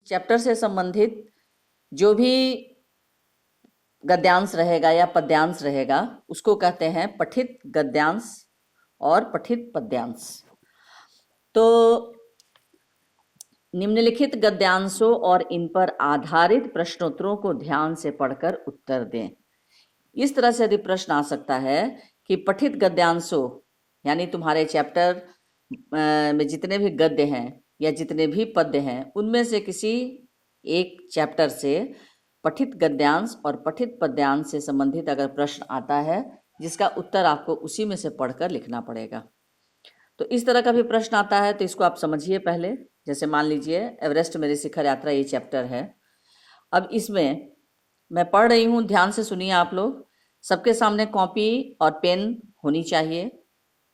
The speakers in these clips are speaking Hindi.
चैप्टर से संबंधित जो भी गद्यांश रहेगा या पद्यांश रहेगा उसको कहते हैं पठित गद्यांश और पठित पद्यांश। तो निम्नलिखित गद्यांशों और इन पर आधारित प्रश्नोत्तरों को ध्यान से पढ़कर उत्तर दें। इस तरह से यदि प्रश्न आ सकता है कि पठित गद्यांशों यानी तुम्हारे चैप्टर में जितने भी गद्य हैं या जितने भी पद्य हैं उनमें से किसी एक चैप्टर से पठित गद्यांश और पठित पद्यांश से संबंधित अगर प्रश्न आता है जिसका उत्तर आपको उसी में से पढ़कर लिखना पड़ेगा। तो इस तरह का भी प्रश्न आता है तो इसको आप समझिए पहले। जैसे मान लीजिए एवरेस्ट मेरी शिखर यात्रा ये चैप्टर है। अब इसमें मैं पढ़ रही हूँ, ध्यान से सुनिए आप लोग। सबके सामने कॉपी और पेन होनी चाहिए,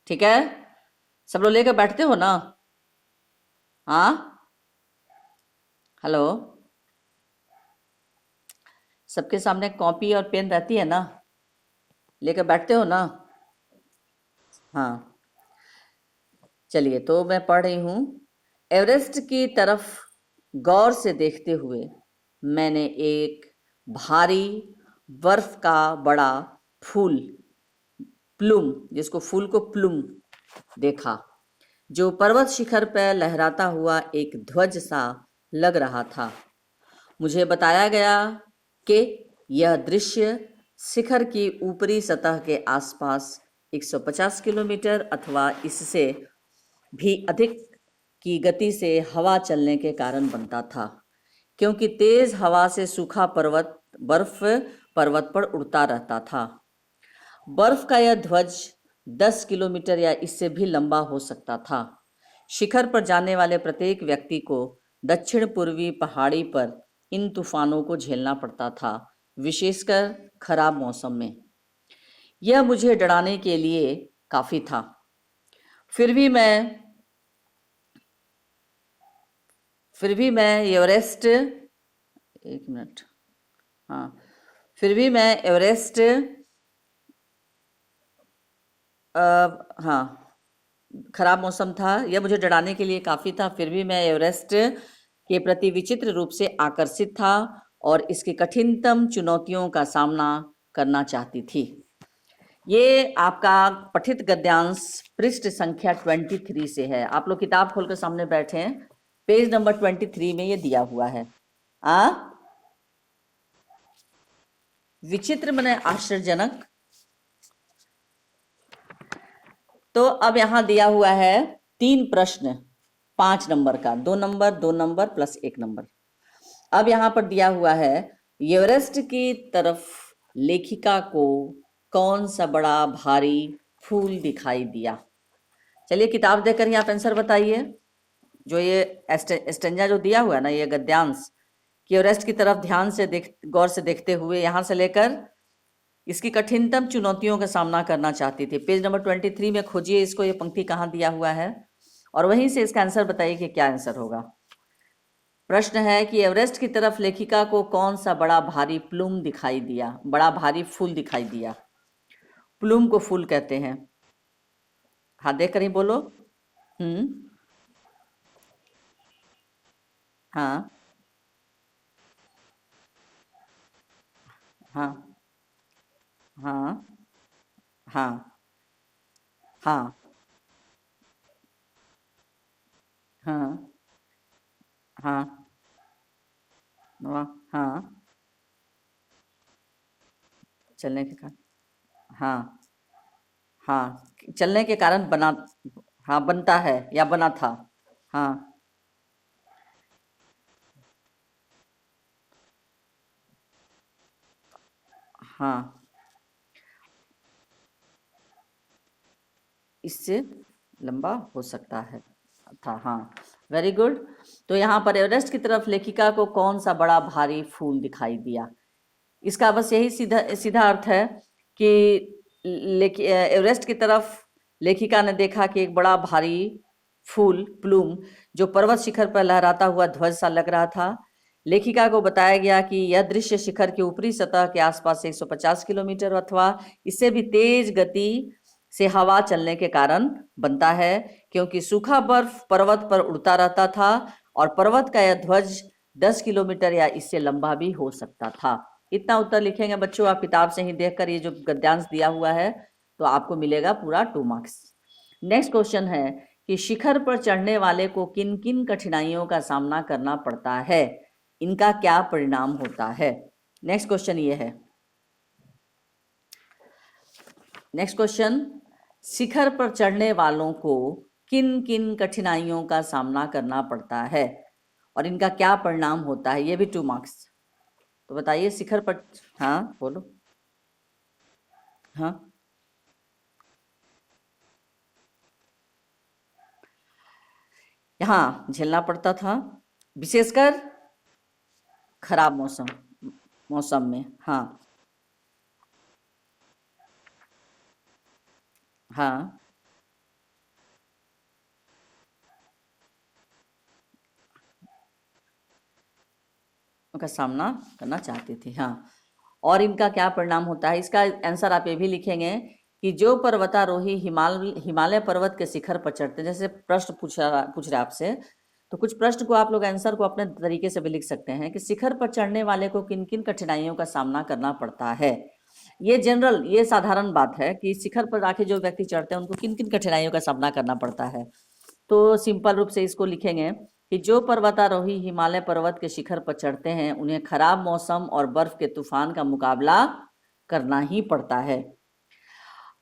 ठीक है? सब लोग लेकर बैठते हो ना? हाँ, हेलो, सबके सामने कॉपी और पेन रहती है ना? लेकर बैठते हो ना? हाँ, चलिए तो मैं पढ़ रही हूँ। एवरेस्ट की तरफ गौर से देखते हुए मैंने एक भारी बर्फ का बड़ा फूल प्लूम, जिसको फूल को प्लूम देखा, जो पर्वत शिखर पर लहराता हुआ एक ध्वज सा लग रहा था। मुझे बताया गया कि यह दृश्य शिखर की ऊपरी सतह के आसपास 150 किलोमीटर अथवा इससे भी अधिक की गति से हवा चलने के कारण बनता था, क्योंकि तेज हवा से सूखा बर्फ पर्वत पर उड़ता रहता था। बर्फ का यह ध्वज 10 किलोमीटर या इससे भी लंबा हो सकता था। शिखर पर जाने वाले प्रत्येक व्यक्ति को दक्षिण पूर्वी पहाड़ी पर इन तूफानों को झेलना पड़ता था, विशेषकर खराब मौसम में। यह मुझे डराने के लिए काफी था। फिर भी मैं एवरेस्ट, एक मिनट, हाँ, फिर भी मैं एवरेस्ट, हाँ, खराब मौसम था, यह मुझे डराने के लिए काफी था। फिर भी मैं एवरेस्ट के प्रति विचित्र रूप से आकर्षित था और इसकी कठिनतम चुनौतियों का सामना करना चाहती थी। ये आपका पठित गद्यांश पृष्ठ संख्या 23 से है। आप लोग किताब खोलकर सामने बैठे हैं, पेज नंबर 23 में ये दिया हुआ है। विचित्र माने आश्चर्यजनक। तो अब यहां दिया हुआ है 3 प्रश्न 5 नंबर का, 2 नंबर 2 नंबर प्लस 1 नंबर। अब यहां पर दिया हुआ है एवरेस्ट की तरफ लेखिका को कौन सा बड़ा भारी फूल दिखाई दिया। चलिए किताब देखकर ही आप आंसर बताइए। जो ये एस्टेंजा जो दिया हुआ है ना, ये गद्यांश कि एवरेस्ट की तरफ ध्यान से गौर से देखते हुए यहां से लेकर इसकी कठिनतम चुनौतियों का सामना करना चाहती थी। पेज नंबर 23 में खोजिए इसको, ये पंक्ति कहाँ दिया हुआ है और वहीं से इसका आंसर बताइए कि क्या आंसर होगा। प्रश्न है कि एवरेस्ट की तरफ लेखिका को कौन सा बड़ा भारी प्लूम दिखाई दिया, बड़ा भारी फूल दिखाई दिया। प्लूम को फूल कहते हैं। हाँ, देख कर ही बोलो। हाँ हाँ हाँ हाँ हाँ हाँ हाँ हाँ, चलने के कारण, हाँ हाँ, चलने के कारण बना, हाँ, बनता है या बना था। हाँ हाँ, इससे लंबा हो सकता है था। हाँ, वेरी गुड। तो यहाँ पर एवरेस्ट की तरफ लेखिका को कौन सा बड़ा भारी फूल दिखाई दिया, इसका बस यही सीधा सीधा अर्थ है कि एवरेस्ट की तरफ लेखिका ने देखा कि एक बड़ा भारी फूल प्लूम जो पर्वत शिखर पर लहराता हुआ ध्वज सा लग रहा था। लेखिका को बताया गया कि यह दृश्य शिखर की ऊपरी सतह के आसपास 150 किलोमीटर अथवा इससे भी तेज गति से हवा चलने के कारण बनता है, क्योंकि सूखा बर्फ पर्वत पर उड़ता रहता था और पर्वत का यह ध्वज 10 किलोमीटर या इससे लंबा भी हो सकता था। इतना उत्तर लिखेंगे बच्चों आप किताब से ही देखकर, ये जो गद्यांश दिया हुआ है, तो आपको मिलेगा पूरा 2 मार्क्स। नेक्स्ट क्वेश्चन है कि शिखर पर चढ़ने वाले को किन किन कठिनाइयों का सामना करना पड़ता है, इनका क्या परिणाम होता है। नेक्स्ट क्वेश्चन ये है, नेक्स्ट क्वेश्चन, शिखर पर चढ़ने वालों को किन किन कठिनाइयों का सामना करना पड़ता है और इनका क्या परिणाम होता है, ये भी 2 मार्क्स। तो बताइए शिखर पर, हाँ बोलो। हाँ, यहाँ झेलना पड़ता था, विशेषकर खराब मौसम मौसम में। हाँ हाँ, उनका सामना करना चाहती थी। हाँ, और इनका क्या परिणाम होता है, इसका आंसर आप ये भी लिखेंगे कि जो पर्वतारोही हिमालय पर्वत के शिखर पर चढ़ते, जैसे प्रश्न पूछ रहे आपसे, तो कुछ प्रश्न को आप लोग आंसर को अपने तरीके से भी लिख सकते हैं कि शिखर पर चढ़ने वाले को किन किन कठिनाइयों का सामना करना पड़ता है। ये जनरल, ये साधारण बात है कि शिखर पर आके जो व्यक्ति चढ़ते हैं उनको किन किन कठिनाइयों का सामना करना पड़ता है। तो सिंपल रूप से इसको लिखेंगे कि जो पर्वतारोही हिमालय पर्वत के शिखर पर चढ़ते हैं उन्हें खराब मौसम और बर्फ के तूफान का मुकाबला करना ही पड़ता है।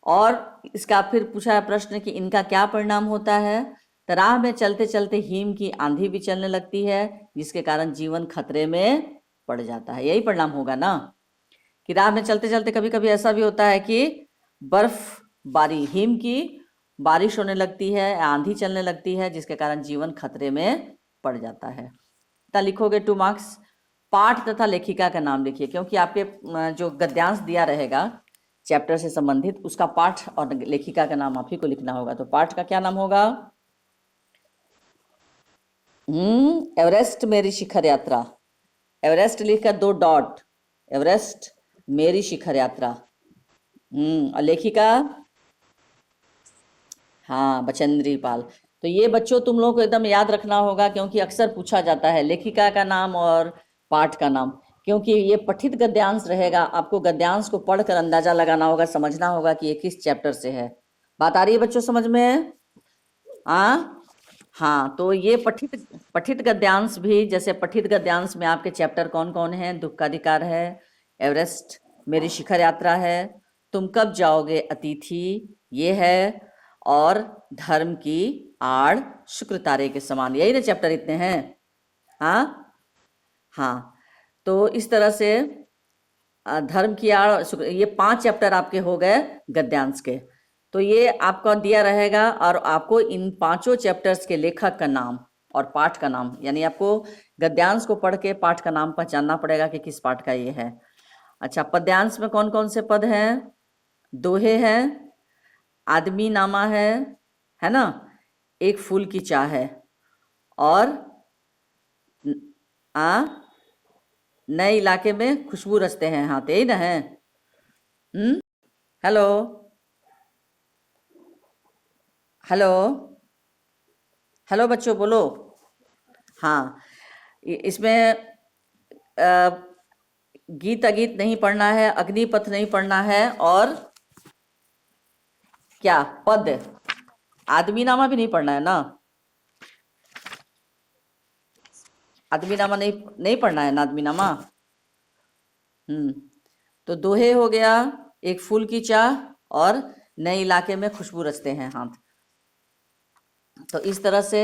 और इसका फिर पूछा है प्रश्न कि इनका क्या परिणाम होता है। तो राह में चलते चलते हिम की आंधी भी चलने लगती है, जिसके कारण जीवन खतरे में पड़ जाता है। यही परिणाम होगा ना, कि राह में चलते चलते कभी कभी ऐसा भी होता है कि बर्फ बारी, हिम की बारिश होने लगती है, आंधी चलने लगती है, जिसके कारण जीवन खतरे में पड़ जाता है। तो लिखोगे 2 मार्क्स। पाठ तथा लेखिका का नाम लिखिए, क्योंकि आपके जो गद्यांश दिया रहेगा चैप्टर से संबंधित, उसका पाठ और लेखिका का नाम आप ही को लिखना होगा। तो पाठ का क्या नाम होगा? एवरेस्ट मेरी शिखर यात्रा। एवरेस्ट लिखकर 2 डॉट, एवरेस्ट मेरी शिखर यात्रा। और लेखिका, हाँ बचेंद्री पाल। तो ये बच्चों तुम लोगों को एकदम याद रखना होगा, क्योंकि अक्सर पूछा जाता है लेखिका का नाम और पाठ का नाम, क्योंकि ये पठित गद्यांश रहेगा। आपको गद्यांश को पढ़कर अंदाजा लगाना होगा, समझना होगा कि ये किस चैप्टर से है। बात आ रही है बच्चों समझ में? हाँ, तो ये पठित गद्यांश भी, जैसे पठित गद्यांश में आपके चैप्टर कौन कौन है? दुख का अधिकार है, एवरेस्ट मेरी शिखर यात्रा है, तुम कब जाओगे अतिथि ये है, और धर्म की आड़ शुक्र तारे के समान। यही ना चैप्टर इतने हैं। हाँ, तो इस तरह से धर्म की आड़ शुक्र, ये 5 चैप्टर आपके हो गए गद्यांश के। तो ये आपका दिया रहेगा, और आपको इन 5 चैप्टर्स के लेखक का नाम और पाठ का नाम, यानी आपको गद्यांश को पढ़ के पाठ का नाम पहचानना पड़ेगा कि किस पाठ का ये है। अच्छा, पद्यांश में कौन कौन से पद हैं? दोहे हैं, आदमी नामा है ना, एक फूल की चाह है, और नए इलाके में खुशबू रचते हैं हाथ, यही ना है? हेलो हेलो हेलो बच्चों बोलो। हाँ, इसमें गीत अगीत नहीं पढ़ना है, अग्निपथ नहीं पढ़ना है, और क्या पद, आदमी नामा भी नहीं पढ़ना है ना। आदमी नामा नहीं पढ़ना है ना, आदमी नामा। तो दोहे हो गया, एक फूल की चाह, और नए इलाके में खुशबू रचते हैं हाथ। तो इस तरह से,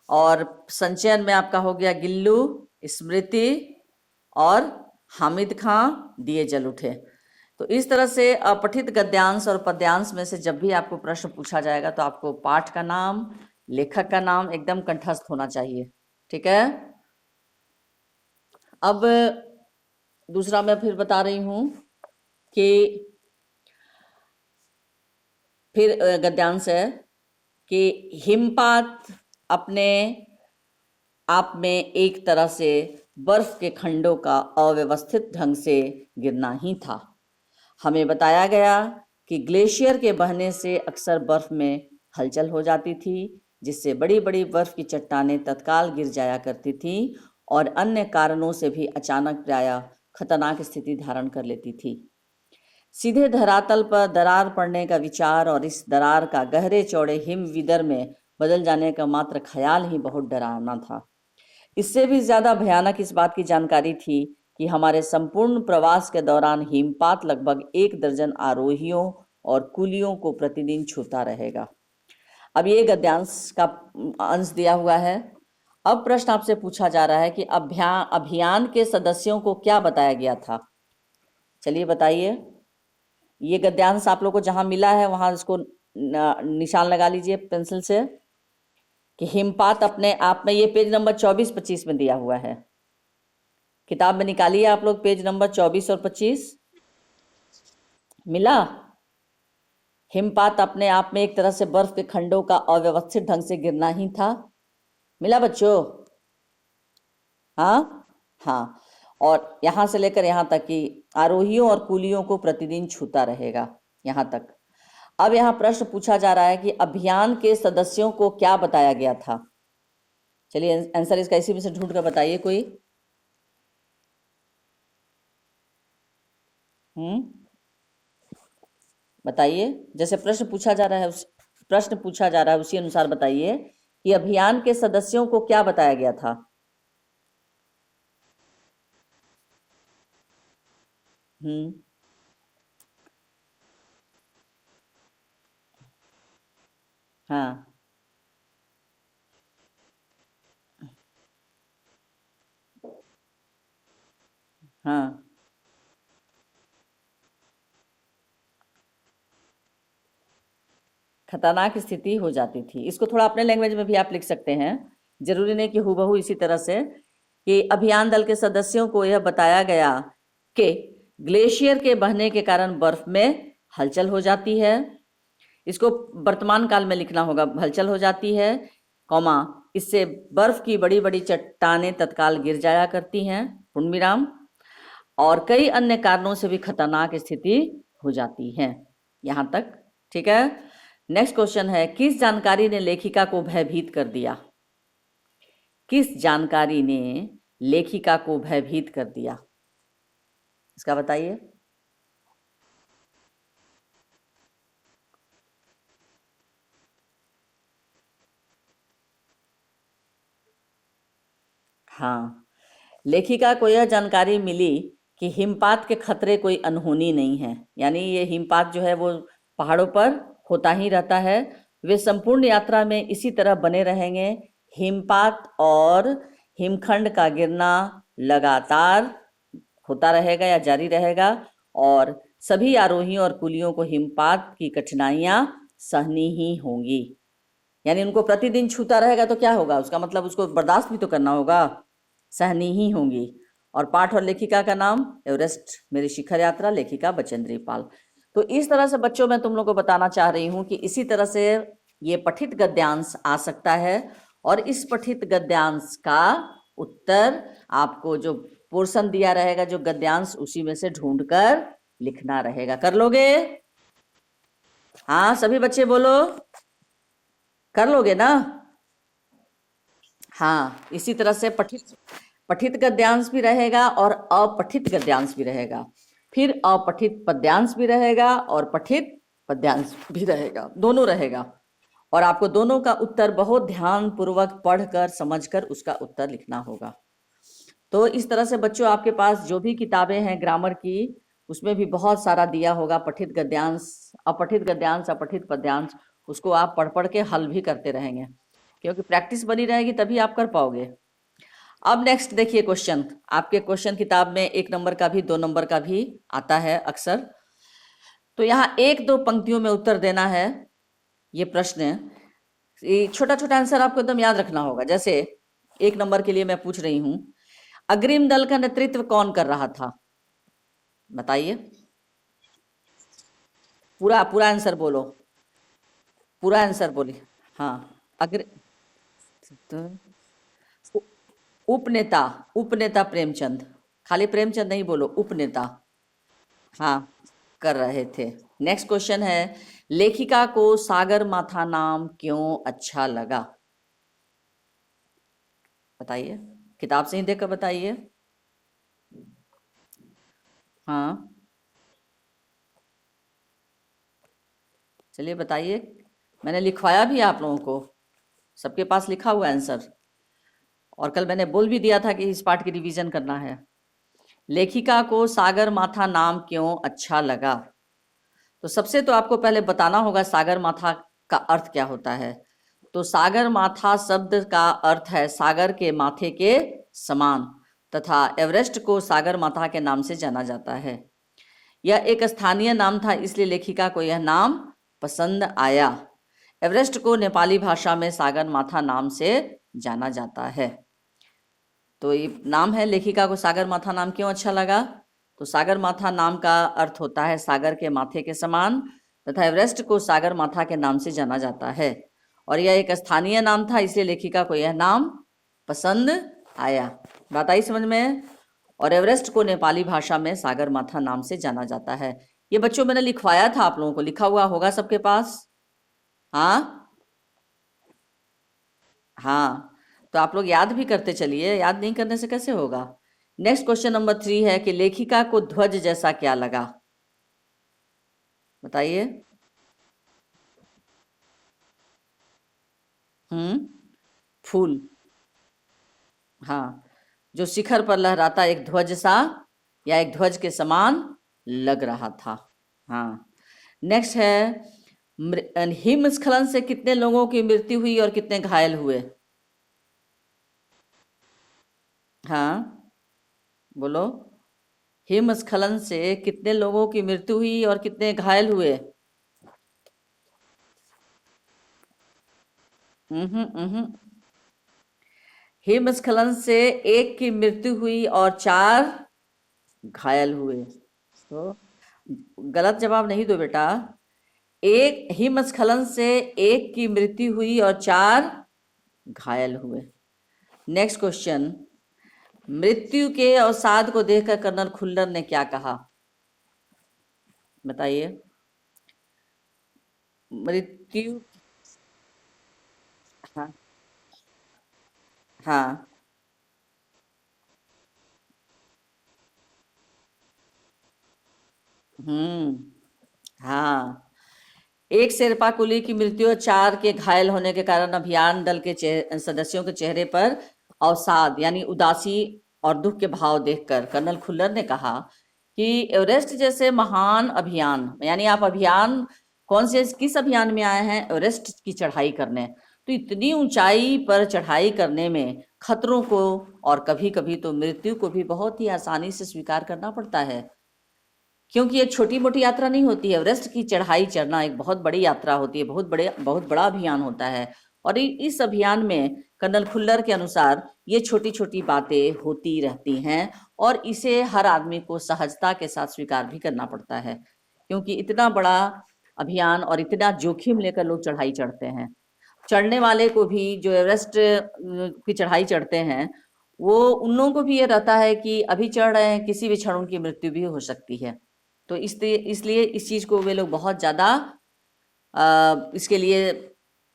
और संचयन में आपका हो गया गिल्लू, स्मृति, और हामिद खां दिए जल उठे। तो इस तरह से अपठित गद्यांश और पद्यांश में से जब भी आपको प्रश्न पूछा जाएगा तो आपको पाठ का नाम, लेखक का नाम एकदम कंठस्थ होना चाहिए। ठीक है। अब दूसरा मैं फिर बता रही हूं कि फिर गद्यांश है कि हिमपात अपने आप में एक तरह से बर्फ के खंडों का अव्यवस्थित ढंग से गिरना ही था। हमें बताया गया कि ग्लेशियर के बहने से अक्सर बर्फ में हलचल हो जाती थी, जिससे बड़ी बड़ी बर्फ की चट्टानें तत्काल गिर जाया करती थीं और अन्य कारणों से भी अचानक प्रायः खतरनाक स्थिति धारण कर लेती थी। सीधे धरातल पर दरार पड़ने का विचार और इस दरार का गहरे चौड़े हिमविदर में बदल जाने का मात्र ख्याल ही बहुत डरावना था। इससे भी ज्यादा भयानक इस बात की जानकारी थी कि हमारे संपूर्ण प्रवास के दौरान हिमपात लगभग 1 दर्जन आरोहियों और कुलियों को प्रतिदिन छूता रहेगा। अब ये गद्यांश का अंश दिया हुआ है। अब प्रश्न आपसे पूछा जा रहा है कि अभियान के सदस्यों को क्या बताया गया था। चलिए बताइए। ये गद्यांश आप लोग को जहां मिला है वहां इसको निशान लगा लीजिए पेंसिल से कि हिमपात अपने आप में, ये पेज नंबर 24-25 में दिया हुआ है। किताब में निकालिए आप लोग पेज नंबर 24 और 25। मिला? हिमपात अपने आप में एक तरह से बर्फ के खंडों का अव्यवस्थित ढंग से गिरना ही था। मिला बच्चों? हाँ हाँ। और यहां से लेकर यहां तक कि आरोहियों और कुलियों को प्रतिदिन छूता रहेगा, यहां तक। अब यहां प्रश्न पूछा जा रहा है कि अभियान के सदस्यों को क्या बताया गया था। चलिए आंसर इसका इसी में से ढूंढ कर बताइए कोई। बताइए। जैसे प्रश्न पूछा जा रहा है उसी अनुसार बताइए कि अभियान के सदस्यों को क्या बताया गया था। हाँ हाँ। खतरनाक स्थिति हो जाती थी। इसको थोड़ा अपने लैंग्वेज में भी आप लिख सकते हैं, जरूरी नहीं कि हूबहू इसी तरह से, कि अभियान दल के सदस्यों को यह बताया गया कि ग्लेशियर के बहने के कारण बर्फ में हलचल हो जाती है। इसको वर्तमान काल में लिखना होगा, हलचल हो जाती है, कौमा, इससे बर्फ की बड़ी बड़ी चट्टानें तत्काल गिर जाया करती हैं, पूर्णविराम, और कई अन्य कारणों से भी खतरनाक स्थिति हो जाती है। यहां तक ठीक है। नेक्स्ट क्वेश्चन है, किस जानकारी ने लेखिका को भयभीत कर दिया। किस जानकारी ने लेखिका को भयभीत कर दिया, इसका बताइए। हाँ, लेखिका को यह जानकारी मिली कि हिमपात के खतरे कोई अनहोनी नहीं है, यानी ये हिमपात जो है वो पहाड़ों पर होता ही रहता है। वे संपूर्ण यात्रा में इसी तरह बने रहेंगे। हिमपात और हिमखंड का गिरना लगातार होता रहेगा या जारी रहेगा, और सभी आरोहियों और कुलियों को हिमपात की कठिनाइयां सहनी ही होंगी। यानी उनको प्रतिदिन छूता रहेगा तो क्या होगा, उसका मतलब उसको बर्दाश्त भी तो करना होगा, सहनी ही होंगी। और पाठ और लेखिका का नाम एवरेस्ट मेरी शिखर यात्रा, लेखिका बचेंद्री पाल। तो इस तरह से बच्चों मैं तुम लोग को बताना चाह रही हूँ कि इसी तरह से ये पठित गद्यांश आ सकता है, और इस पठित गद्यांश का उत्तर आपको जो पोर्शन दिया रहेगा, जो गद्यांश, उसी में से ढूंढकर लिखना रहेगा। कर लोगे? हाँ सभी बच्चे बोलो, कर लोगे ना? हाँ, इसी तरह से पठित गद्यांश भी रहेगा और अपठित गद्यांश भी रहेगा, फिर अपठित पद्यांश भी रहेगा और पठित पद्यांश भी रहेगा, दोनों रहेगा। और आपको दोनों का उत्तर बहुत ध्यान पूर्वक पढ़कर समझकर उसका उत्तर लिखना होगा। तो इस तरह से बच्चों आपके पास जो भी किताबें हैं ग्रामर की, उसमें भी बहुत सारा दिया होगा, पठित गद्यांश, अपठित गद्यांश, अपठित पद्यांश, उसको आप पढ़ पढ़ के हल भी करते रहेंगे, क्योंकि प्रैक्टिस बनी रहेगी तभी आप कर पाओगे। अब नेक्स्ट देखिए क्वेश्चन, आपके क्वेश्चन किताब में 1 नंबर का भी 2 नंबर का भी आता है अक्सर। तो यहाँ 1-2 पंक्तियों में उत्तर देना है। ये प्रश्न छोटा छोटा आंसर आपको एकदम याद रखना होगा। जैसे 1 नंबर के लिए मैं पूछ रही हूँ, अग्रिम दल का नेतृत्व कौन कर रहा था, बताइए। पूरा पूरा आंसर बोलो, पूरा आंसर बोलिए। हाँ, अग्र उपनेता, उपनेता प्रेमचंद, खाली प्रेमचंद नहीं बोलो, उपनेता, हाँ, कर रहे थे। नेक्स्ट क्वेश्चन है, लेखिका को सागर माथा नाम क्यों अच्छा लगा, बताइए। किताब से ही देखकर बताइए। हाँ, चलिए बताइए। मैंने लिखवाया भी है आप लोगों को, सबके पास लिखा हुआ आंसर, और कल मैंने बोल भी दिया था कि इस पाठ की रिवीजन करना है। लेखिका को सागर माथा नाम क्यों अच्छा लगा? तो सबसे तो आपको पहले बताना होगा सागर माथा का अर्थ क्या होता है। तो सागर माथा शब्द का अर्थ है सागर के माथे के समान, तथा एवरेस्ट को सागर माथा के नाम से जाना जाता है। यह एक स्थानीय नाम था, इसलिए लेखिका को यह नाम पसंद आया। एवरेस्ट को नेपाली भाषा में सागर माथा नाम से जाना जाता है। तो ये नाम है, लेखिका को सागर माथा नाम क्यों अच्छा लगा? तो सागर माथा नाम का अर्थ होता है सागर के माथे के समान, तथा एवरेस्ट को सागर माथा के नाम से जाना जाता है। और यह एक स्थानीय नाम था, इसलिए लेखिका को यह नाम पसंद आया। बात आई समझ में? और एवरेस्ट को नेपाली भाषा में सागर माथा नाम से जाना जाता है। ये बच्चों मैंने लिखवाया था, आप लोगों को लिखा हुआ होगा सबके पास। हाँ हाँ, तो आप लोग याद भी करते चलिए, याद नहीं करने से कैसे होगा। नेक्स्ट क्वेश्चन नंबर 3 है कि लेखिका को ध्वज जैसा क्या लगा? बताइए। फूल। हाँ, जो शिखर पर लहराता एक ध्वज सा, या एक ध्वज के समान लग रहा था। हाँ, नेक्स्ट है हिमस्खलन से कितने लोगों की मृत्यु हुई और कितने घायल हुए? हाँ, बोलो। हिमस्खलन से कितने लोगों की मृत्यु हुई और कितने घायल हुए? हिमस्खलन से एक की मृत्यु हुई और 4 घायल हुए। तो गलत जवाब नहीं दो बेटा। एक हिमस्खलन से एक की मृत्यु हुई और 4 घायल हुए। नेक्स्ट क्वेश्चन, मृत्यु के अवसाद को देखकर कर्नल खुल्लर ने क्या कहा? बताइए। मृत्यु। हाँ हाँ हाँ, एक शेरपा कुली की मृत्यु और 4 के घायल होने के कारण अभियान दल के सदस्यों के चेहरे पर अवसाद यानी उदासी और दुख के भाव देखकर कर्नल खुल्लर ने कहा कि एवरेस्ट जैसे महान अभियान, यानी आप अभियान कौन से किस अभियान में आए हैं? एवरेस्ट की चढ़ाई करने। तो इतनी ऊंचाई पर चढ़ाई करने में खतरों को और कभी कभी तो मृत्यु को भी बहुत ही आसानी से स्वीकार करना पड़ता है, क्योंकि ये छोटी मोटी यात्रा नहीं होती है। एवरेस्ट की चढ़ाई चढ़ना एक बहुत बड़ी यात्रा होती है, बहुत बड़ा अभियान होता है। और इस अभियान में कर्नल खुल्लर के अनुसार ये छोटी छोटी बातें होती रहती हैं, और इसे हर आदमी को सहजता के साथ स्वीकार भी करना पड़ता है, क्योंकि इतना बड़ा अभियान और इतना जोखिम लेकर लोग चढ़ाई चढ़ते हैं। चढ़ने वाले को भी, जो एवरेस्ट की चढ़ाई चढ़ते हैं, वो उन लोगों को भी ये रहता है कि अभी चढ़ रहे हैं, किसी भी क्षण उनकी मृत्यु भी हो सकती है। तो इसलिए इस चीज़ को वे लोग बहुत ज़्यादा इसके लिए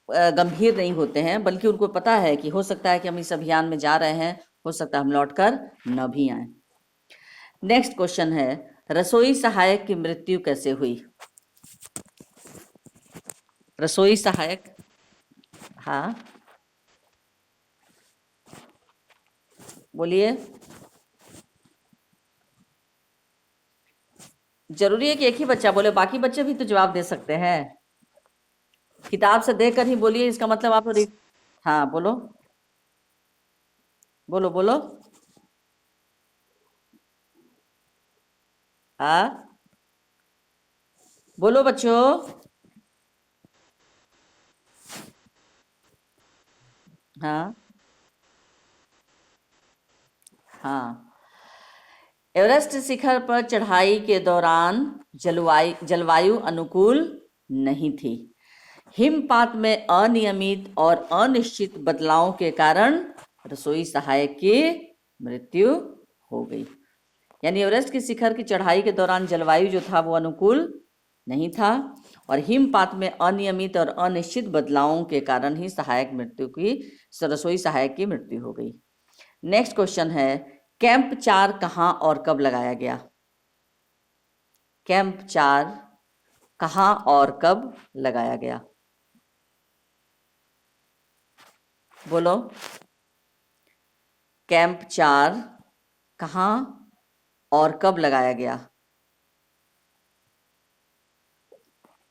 गंभीर नहीं होते हैं, बल्कि उनको पता है कि हो सकता है कि हम इस अभियान में जा रहे हैं, हो सकता है हम लौटकर न भी आए। नेक्स्ट क्वेश्चन है, रसोई सहायक की मृत्यु कैसे हुई? रसोई सहायक। हाँ, बोलिए। जरूरी है कि एक ही बच्चा बोले? बाकी बच्चे भी तो जवाब दे सकते हैं। किताब से देखकर ही बोलिए, इसका मतलब आप हाँ, बोलो बोलो बोलो। हाँ, बोलो बच्चों। हाँ हाँ, एवरेस्ट शिखर पर चढ़ाई के दौरान जलवायु अनुकूल नहीं थी। हिमपात में अनियमित और अनिश्चित बदलावों के कारण रसोई सहायक की मृत्यु हो गई। यानी एवरेस्ट की शिखर की चढ़ाई के दौरान जलवायु जो था वो अनुकूल नहीं था, और हिमपात में अनियमित और अनिश्चित बदलावों के कारण ही रसोई सहायक की मृत्यु हो गई। नेक्स्ट क्वेश्चन है, कैंप 4 कहाँ और कब लगाया गया? कैंप 4 कहाँ और कब लगाया गया? बोलो। कैंप 4 कहाँ और कब लगाया गया?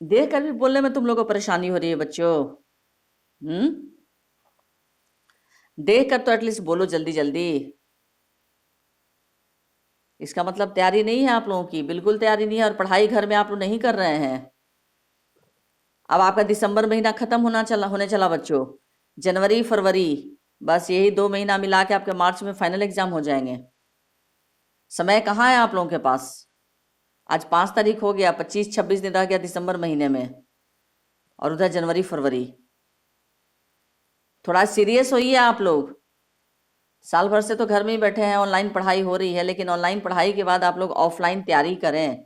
देख कर भी बोलने में तुम लोगों को परेशानी हो रही है बच्चों। देख कर तो एटलीस्ट बोलो जल्दी जल्दी। इसका मतलब तैयारी नहीं है आप लोगों की, बिल्कुल तैयारी नहीं है, और पढ़ाई घर में आप लोग नहीं कर रहे हैं। अब आपका दिसंबर महीना खत्म होने चला बच्चों। जनवरी फरवरी, बस यही 2 महीना मिला के आपके मार्च में फाइनल एग्जाम हो जाएंगे। समय कहाँ है आप लोगों के पास? आज 5 तारीख हो गया, 25-26 दिन रह गया दिसंबर महीने में, और उधर जनवरी फरवरी। थोड़ा सीरियस होइए आप लोग। साल भर से तो घर में ही बैठे हैं, ऑनलाइन पढ़ाई हो रही है, लेकिन ऑनलाइन पढ़ाई के बाद आप लोग ऑफलाइन तैयारी करें।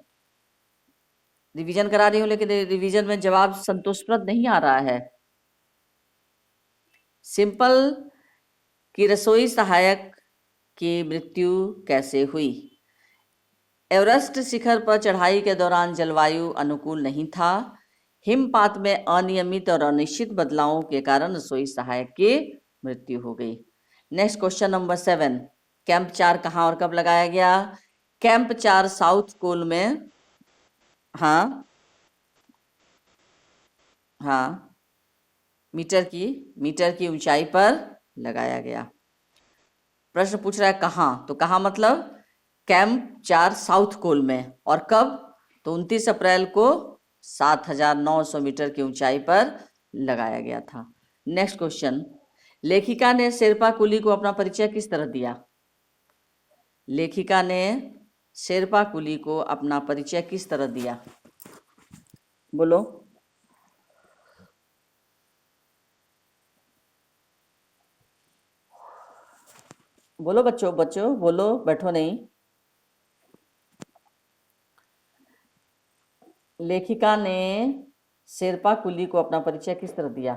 रिवीजन करा रही हूँ, लेकिन रिवीजन में जवाब संतोषप्रद नहीं आ रहा है। सिंपल कि रसोई सहायक की मृत्यु कैसे हुई? एवरेस्ट शिखर पर चढ़ाई के दौरान जलवायु अनुकूल नहीं था। हिमपात में अनियमित और अनिश्चित बदलावों के कारण रसोई सहायक की मृत्यु हो गई। नेक्स्ट क्वेश्चन नंबर 7, कैंप 4 कहाँ और कब लगाया गया? कैंप 4 साउथ कोल में, हाँ हाँ, मीटर की ऊंचाई पर लगाया गया। प्रश्न पूछ रहा है कहाँ, तो कहाँ मतलब कैंप 4 साउथ कोल में, और कब? तो 29 अप्रैल को 7,900 मीटर की ऊंचाई पर लगाया गया था। नेक्स्ट क्वेश्चन, लेखिका ने शेरपा कुली को अपना परिचय किस तरह दिया? लेखिका ने शेरपा कुली को अपना परिचय किस तरह दिया? बोलो। बोलो बच्चों, बच्चों बोलो, बैठो नहीं। लेखिका ने शेरपा कुली को अपना परिचय किस तरह दिया?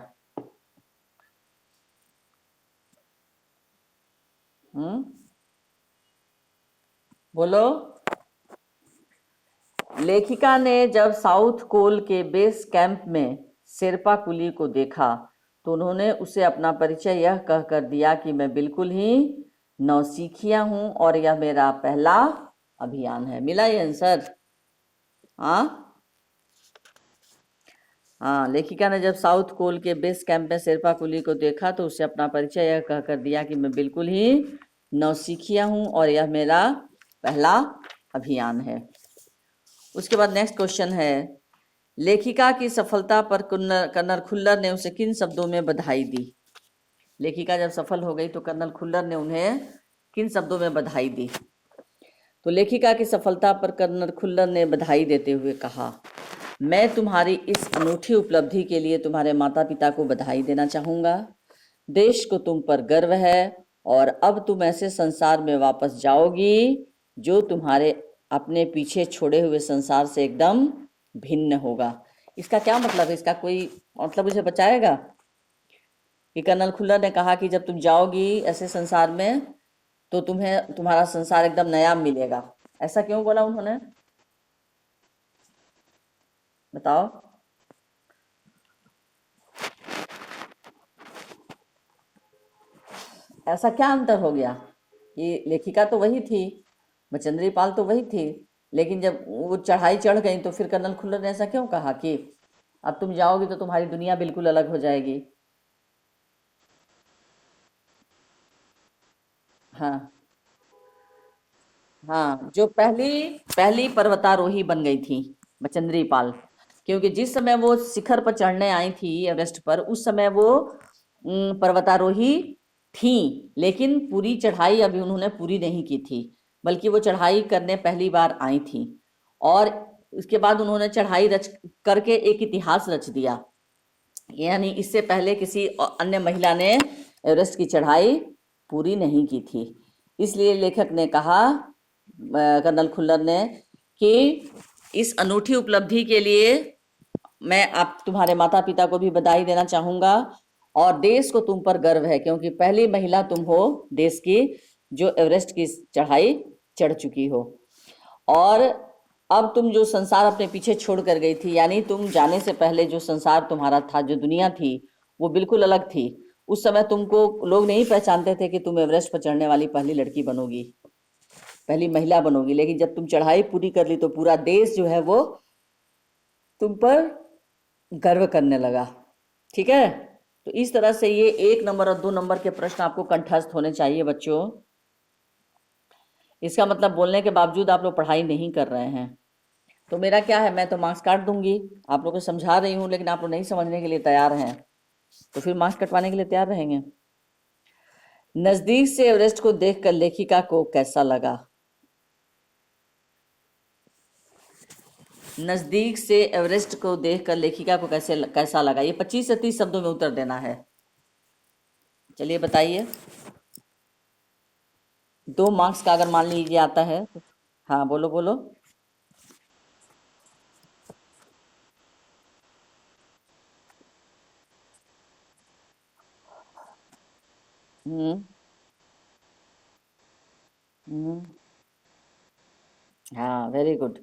बोलो। लेखिका ने जब साउथ कोल के बेस कैंप में शेरपा कुली को देखा तो उन्होंने उसे अपना परिचय यह कहकर दिया कि मैं बिल्कुल ही नौसिखिया हूं और यह मेरा पहला अभियान है। मिला ये आंसर? हाँ हाँ, लेखिका ने जब साउथ कोल के बेस कैंप में शेरपा कुली को देखा तो उसे अपना परिचय यह कहकर दिया कि मैं बिल्कुल ही नौसिखिया हूं और यह मेरा पहला अभियान है। उसके बाद नेक्स्ट क्वेश्चन है, लेखिका की सफलता पर कर्नल खुल्लर ने उसे किन शब्दों में बधाई दी? लेखिका जब सफल हो गई तो कर्नल खुल्लर ने उन्हें किन शब्दों में बधाई दी? तो लेखिका की सफलता पर कर्नल खुल्लर ने बधाई देते हुए कहा, मैं तुम्हारी इस अनूठी उपलब्धि के लिए तुम्हारे माता पिता को बधाई देना चाहूँगा। देश को तुम पर गर्व है और अब तुम ऐसे संसार में वापस जाओगी जो तुम्हारे अपने पीछे छोड़े हुए संसार से एकदम भिन्न होगा। इसका क्या मतलब है? इसका कोई मतलब मुझे बताएगा? कि कर्नल खुल्लर ने कहा कि जब तुम जाओगी ऐसे संसार में तो तुम्हें तुम्हारा संसार एकदम नया मिलेगा। ऐसा क्यों बोला उन्होंने? बताओ। ऐसा क्या अंतर हो गया? ये लेखिका तो वही थी, बचेंद्री पाल तो वही थी, लेकिन जब वो चढ़ाई चढ़ गई तो फिर कर्नल खुल्लर ने ऐसा क्यों कहा कि अब तुम जाओगी तो तुम्हारी दुनिया बिल्कुल अलग हो जाएगी? हाँ हाँ, जो पहली पहली पर्वतारोही बन गई थी बचेंद्री पाल, क्योंकि जिस समय वो शिखर पर चढ़ने आई थी एवरेस्ट पर, उस समय वो पर्वतारोही थी, लेकिन पूरी चढ़ाई अभी उन्होंने पूरी नहीं की थी, बल्कि वो चढ़ाई करने पहली बार आई थी। और उसके बाद उन्होंने चढ़ाई रच करके एक इतिहास रच दिया, यानी इससे पहले किसी अन्य महिला ने एवरेस्ट की चढ़ाई पूरी नहीं की थी। इसलिए लेखक ने कहा, कर्नल खुल्लर ने, कि इस अनूठी उपलब्धि के लिए मैं आप तुम्हारे माता पिता को भी बधाई देना चाहूँगा और देश को तुम पर गर्व है क्योंकि पहली महिला तुम हो देश की जो एवरेस्ट की चढ़ाई चढ़ चुकी हो। और अब तुम जो संसार अपने पीछे छोड़ कर गई थी, यानी तुम जाने से पहले जो संसार तुम्हारा था, जो दुनिया थी, वो बिल्कुल अलग थी। उस समय तुमको लोग नहीं पहचानते थे कि तुम एवरेस्ट पर चढ़ने वाली पहली लड़की बनोगी, पहली महिला बनोगी। लेकिन जब तुम चढ़ाई पूरी कर ली तो पूरा देश जो है वो तुम पर गर्व करने लगा। ठीक है, तो इस तरह से ये 1 नंबर और 2 नंबर के प्रश्न आपको कंठस्थ होने चाहिए बच्चों। इसका मतलब बोलने के बावजूद आप लोग पढ़ाई नहीं कर रहे हैं। तो मेरा क्या है, मैं तो मार्क्स काट दूंगी, आप लोग को समझा रही हूँ, लेकिन आप लोग नहीं समझने के लिए तैयार हैं तो फिर मार्क्स कटवाने के लिए तैयार रहेंगे। नजदीक से एवरेस्ट को देखकर लेखिका को कैसा लगा? नजदीक से एवरेस्ट को देखकर लेखिका को कैसा लगा? ये 25 से 30 शब्दों में उत्तर देना है। चलिए बताइए। 2 मार्क्स का अगर मान लीजिए आता है तो हाँ बोलो बोलो। हम्म हम्म, हाँ वेरी गुड।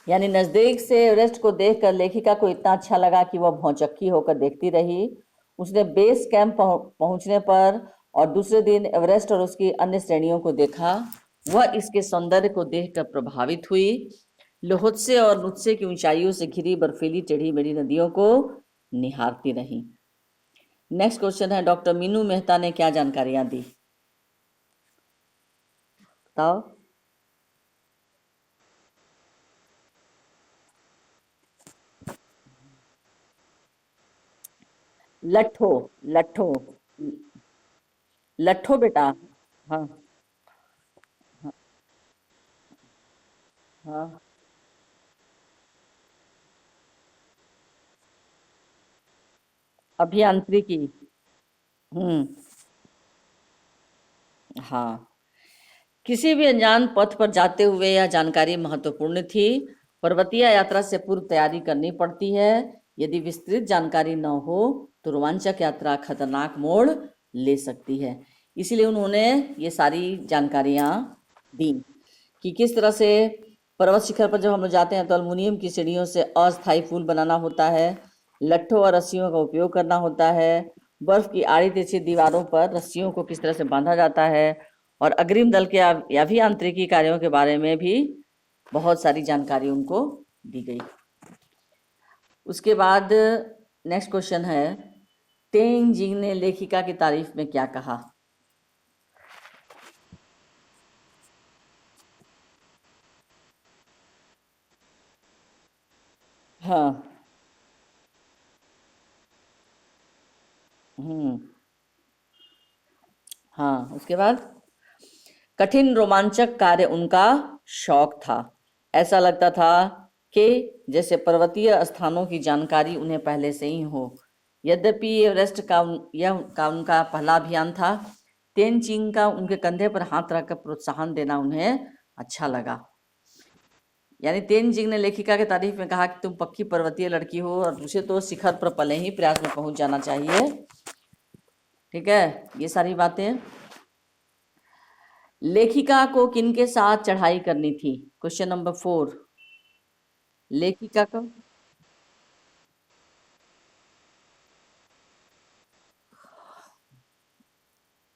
यानी नजदीक से एवरेस्ट को देखकर लेखिका को इतना अच्छा लगा कि वह भौचक्की होकर देखती रही। उसने बेस कैंप पहुंचने पर और दूसरे दिन एवरेस्ट और उसकी अन्य श्रेणियों को देखा। वह इसके सौंदर्य को देखकर प्रभावित हुई। लोहोत्से और नुत्से की ऊंचाइयों से घिरी बर्फीली टेढ़ी मेढ़ी नदियों को निहारती रही। नेक्स्ट क्वेश्चन है, डॉक्टर मीनू मेहता ने क्या जानकारियां दी? बताओ। लट्ठो, लट्ठो, लट्ठो बेटा। हाँ हाँ। अभियांत्रिकी। हम्म। हाँ, किसी भी अनजान पथ पर जाते हुए यह जानकारी महत्वपूर्ण थी। पर्वतीय यात्रा से पूर्व तैयारी करनी पड़ती है। यदि विस्तृत जानकारी न हो तो रोमांचक यात्रा खतरनाक मोड़ ले सकती है। इसीलिए उन्होंने ये सारी जानकारियां दी कि किस तरह से पर्वत शिखर पर जब हम लोग जाते हैं तो अल्मुनियम की सीढ़ियों से अस्थायी पुल बनाना होता है, लट्ठों और रस्सियों का उपयोग करना होता है, बर्फ की आड़ी तिरछी दीवारों पर रस्सियों को किस तरह से बांधा जाता है, और अग्रिम दल के अभियांत्रिकी कार्यों के बारे में भी बहुत सारी जानकारी उनको दी गई। उसके बाद नेक्स्ट क्वेश्चन है, तेंग जिंग ने लेखिका की तारीफ में क्या कहा? हाँ। हम्म। हाँ, उसके बाद कठिन रोमांचक कार्य उनका शौक था। ऐसा लगता था कि जैसे पर्वतीय स्थानों की जानकारी उन्हें पहले से ही हो। यद्यपि एवरेस्ट का उनका पहला अभियान था, तेनचिंग का उनके कंधे पर हाथ रखकर प्रोत्साहन देना उन्हें अच्छा लगा। यानी तेनजिंग ने लेखिका के तारीफ में कहा कि तुम पक्की पर्वतीय लड़की हो और तुझे तो शिखर पर पले ही प्रयास में पहुंच जाना चाहिए। ठीक है, ये सारी बातें। लेखिका को किनके साथ चढ़ाई करनी थी? Question number 4। लेखिका को,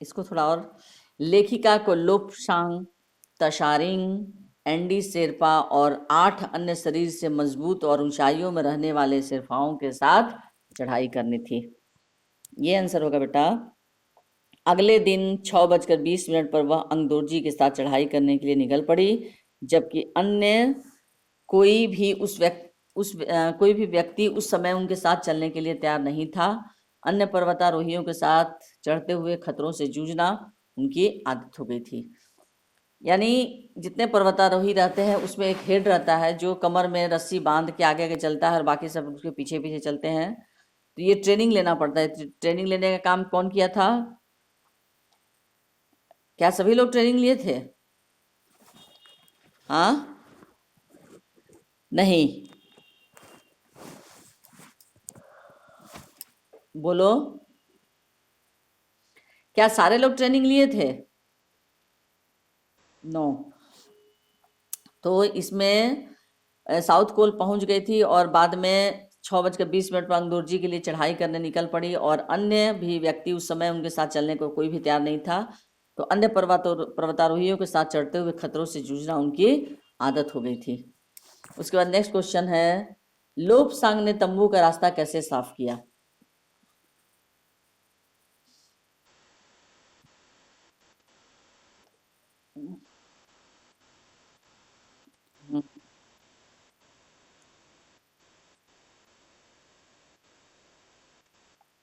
इसको थोड़ा और, लेखिका को लोपशांग, तशारिंग, एंडी शेरपा और 8 अन्य शरीर से मजबूत और ऊंचाइयों में रहने वाले शेरपाओं के साथ चढ़ाई करनी थी। ये आंसर होगा बेटा। अगले दिन 6:20 पर वह अंगदोर्जी के साथ चढ़ाई करने के लिए निकल पड़ी, जबकि अन्य कोई भी कोई भी व्यक्ति उस समय उनके साथ चलने के लिए तैयार नहीं था। अन्य पर्वतारोहियों के साथ चढ़ते हुए खतरों से जूझना उनकी आदत हो गई थी। यानी जितने पर्वतारोही रहते हैं उसमें एक हेड रहता है जो कमर में रस्सी बांध के आगे आगे चलता है और बाकी सब उसके पीछे पीछे चलते हैं। तो ये ट्रेनिंग लेना पड़ता है। ट्रेनिंग लेने का काम कौन किया था? क्या सभी लोग ट्रेनिंग लिए थे? हाँ, नहीं। बोलो, क्या सारे लोग ट्रेनिंग लिए थे? नो। तो इसमें साउथ कोल पहुंच गई थी और बाद में 6:20 पर अंगदोर्जी के लिए चढ़ाई करने निकल पड़ी, और अन्य भी व्यक्ति उस समय उनके साथ चलने को कोई भी तैयार नहीं था। तो अन्य पर्वतारोहियों के साथ चढ़ते हुए खतरों से जूझना उनकी आदत हो गई थी। उसके बाद नेक्स्ट क्वेश्चन है, लोपसांग ने तंबू का रास्ता कैसे साफ किया? हम्म।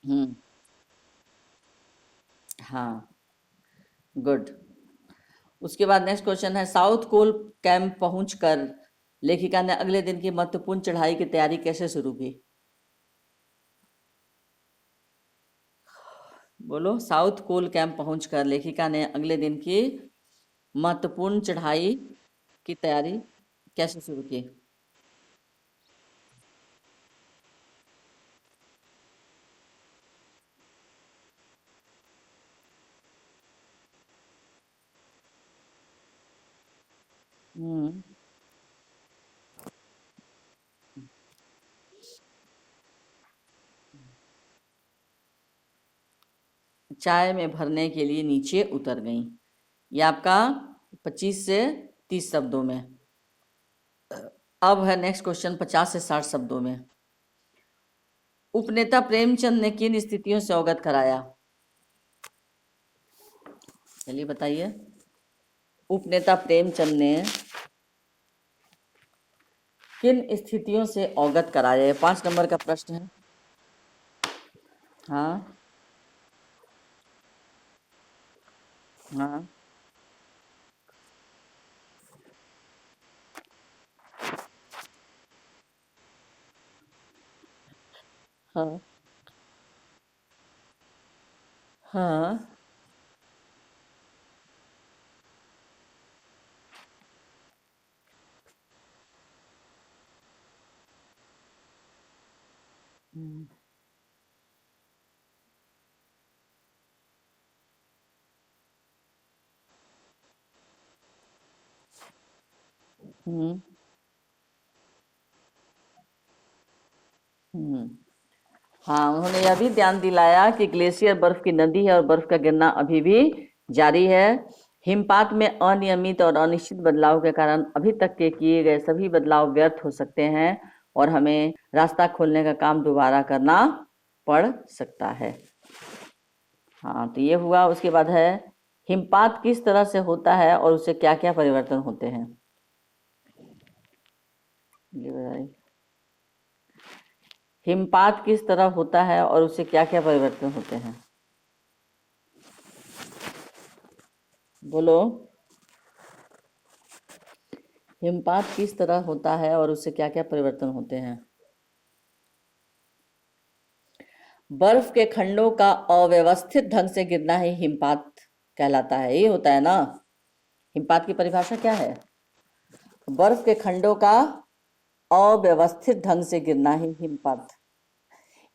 हम्म, हाँ, गुड। उसके बाद नेक्स्ट क्वेश्चन है, साउथ कोल कैंप पहुंचकर लेखिका ने अगले दिन की महत्वपूर्ण चढ़ाई की तैयारी कैसे शुरू की? बोलो, साउथ कोल कैंप पहुंचकर लेखिका ने अगले दिन की महत्वपूर्ण चढ़ाई की तैयारी कैसे शुरू की? हम्म। चाय में भरने के लिए नीचे उतर गई। ये आपका 25 से 30 शब्दों में। अब है नेक्स्ट क्वेश्चन 50 से 60 शब्दों में। उपनेता प्रेमचंद ने किन स्थितियों से अवगत कराया? चलिए बताइए। उपनेता प्रेमचंद ने किन स्थितियों से अवगत कराया? ये 5 नंबर का प्रश्न है। हाँ। हाँ। हाँ। हाँ। हम्म। हम्म। हम्म। हाँ, उन्होंने यह भी ध्यान दिलाया कि ग्लेशियर बर्फ की नदी है और बर्फ का गिरना अभी भी जारी है। हिमपात में अनियमित और अनिश्चित बदलाव के कारण अभी तक के किए गए सभी बदलाव व्यर्थ हो सकते हैं और हमें रास्ता खोलने का काम दोबारा करना पड़ सकता है। हाँ, तो ये हुआ। उसके बाद है, हिमपात किस तरह से होता है और उससे क्या क्या परिवर्तन होते हैं? ये बताइए। हिमपात किस तरह होता है और उससे क्या क्या परिवर्तन होते हैं? बोलो, हिमपात किस तरह होता है और उससे क्या क्या परिवर्तन होते हैं? बर्फ के खंडों का अव्यवस्थित ढंग से गिरना ही हिमपात कहलाता है। ये होता है ना? हिमपात की परिभाषा क्या है? बर्फ के खंडों का अव्यवस्थित ढंग से गिरना ही हिमपात।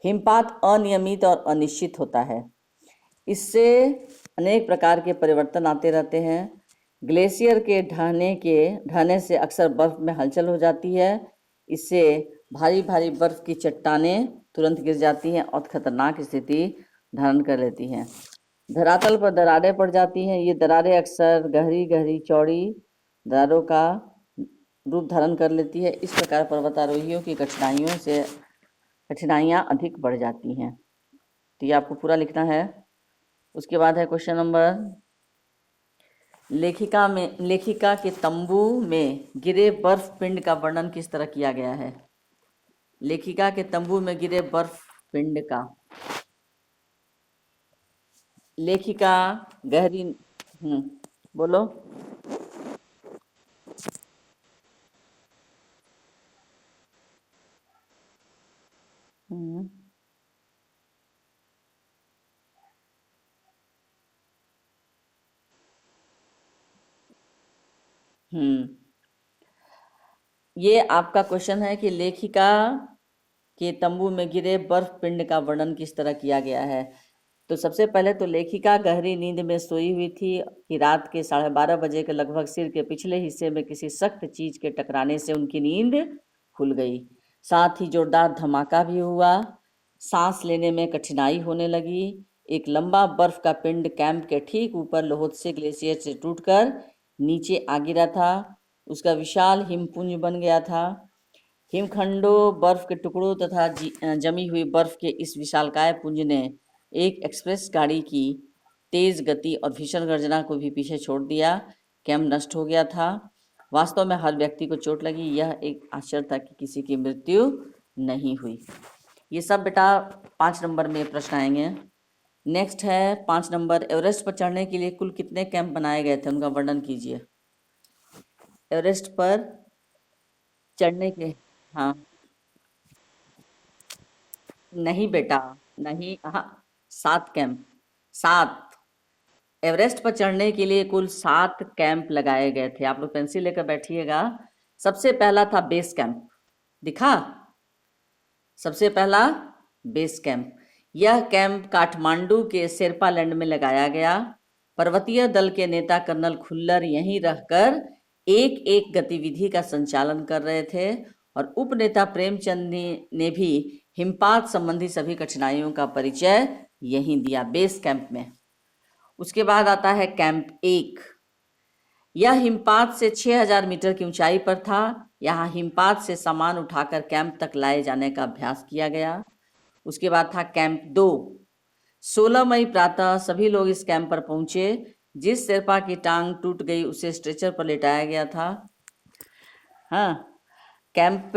हिमपात अनियमित और अनिश्चित होता है। इससे अनेक प्रकार के परिवर्तन आते रहते हैं। ग्लेशियर के ढहने से अक्सर बर्फ में हलचल हो जाती है। इससे भारी भारी बर्फ की चट्टानें तुरंत गिर जाती हैं और खतरनाक स्थिति धारण कर लेती हैं। धरातल पर दरारें पड़ जाती हैं। ये दरारें अक्सर गहरी गहरी चौड़ी दरारों का रूप धारण कर लेती है। इस प्रकार पर्वतारोहियों की कठिनाइयाँ अधिक बढ़ जाती हैं। तो ये आपको पूरा लिखना है। उसके बाद है क्वेश्चन नंबर, लेखिका के तंबू में गिरे बर्फ पिंड का वर्णन किस तरह किया गया है? लेखिका के तंबू में गिरे बर्फ पिंड का। लेखिका गहरी। बोलो। हम्म। हम्म। ये आपका क्वेश्चन है कि लेखिका के तंबू में गिरे बर्फ पिंड का वर्णन किस तरह किया गया है। तो सबसे पहले तो लेखिका गहरी नींद में सोई हुई थी कि रात के 12:30 बजे के लगभग सिर के पिछले हिस्से में किसी सख्त चीज के टकराने से उनकी नींद खुल गई। साथ ही जोरदार धमाका भी हुआ। सांस लेने में कठिनाई होने लगी। एक लंबा बर्फ का पिंड कैंप के ठीक ऊपर लोहोत्से ग्लेशियर से टूटकर नीचे आ गिरा था। उसका विशाल हिमपुंज बन गया था। हिमखंडों, बर्फ के टुकड़ों तथा जमी हुई बर्फ के इस विशालकाय पुंज ने एक एक्सप्रेस गाड़ी की तेज गति और भीषण गर्जना को भी पीछे छोड़ दिया। कैंप नष्ट हो गया था। वास्तव में हर व्यक्ति को चोट लगी। यह एक आश्चर्य था कि किसी की मृत्यु नहीं हुई। ये सब बेटा 5 नंबर में प्रश्न आएंगे। नेक्स्ट है 5 नंबर, एवरेस्ट पर चढ़ने के लिए कुल कितने कैंप बनाए गए थे, उनका वर्णन कीजिए। एवरेस्ट पर चढ़ने के, हाँ नहीं बेटा, नहीं, हाँ 7 कैंप, 7। एवरेस्ट पर चढ़ने के लिए कुल 7 कैंप लगाए गए थे। आप लोग पेंसिल लेकर बैठिएगा। सबसे पहला था बेस कैंप, दिखा, सबसे पहला बेस कैंप। यह कैंप काठमांडू के शेरपा लैंड में लगाया गया। पर्वतीय दल के नेता कर्नल खुल्लर यहीं रहकर एक एक गतिविधि का संचालन कर रहे थे और उपनेता प्रेमचंद ने भी हिमपात संबंधी सभी कठिनाइयों का परिचय यहीं दिया, बेस कैंप में। उसके बाद आता है कैंप 1। यह हिमपात से 6000 मीटर की ऊंचाई पर था। यहाँ हिमपात से सामान उठाकर कैंप तक लाए जाने का अभ्यास किया गया। उसके बाद था कैंप 2। 16 मई प्रातः सभी लोग इस कैंप पर पहुंचे। जिस शेरपा की टांग टूट गई उसे स्ट्रेचर पर लेटाया गया था। हाँ, कैंप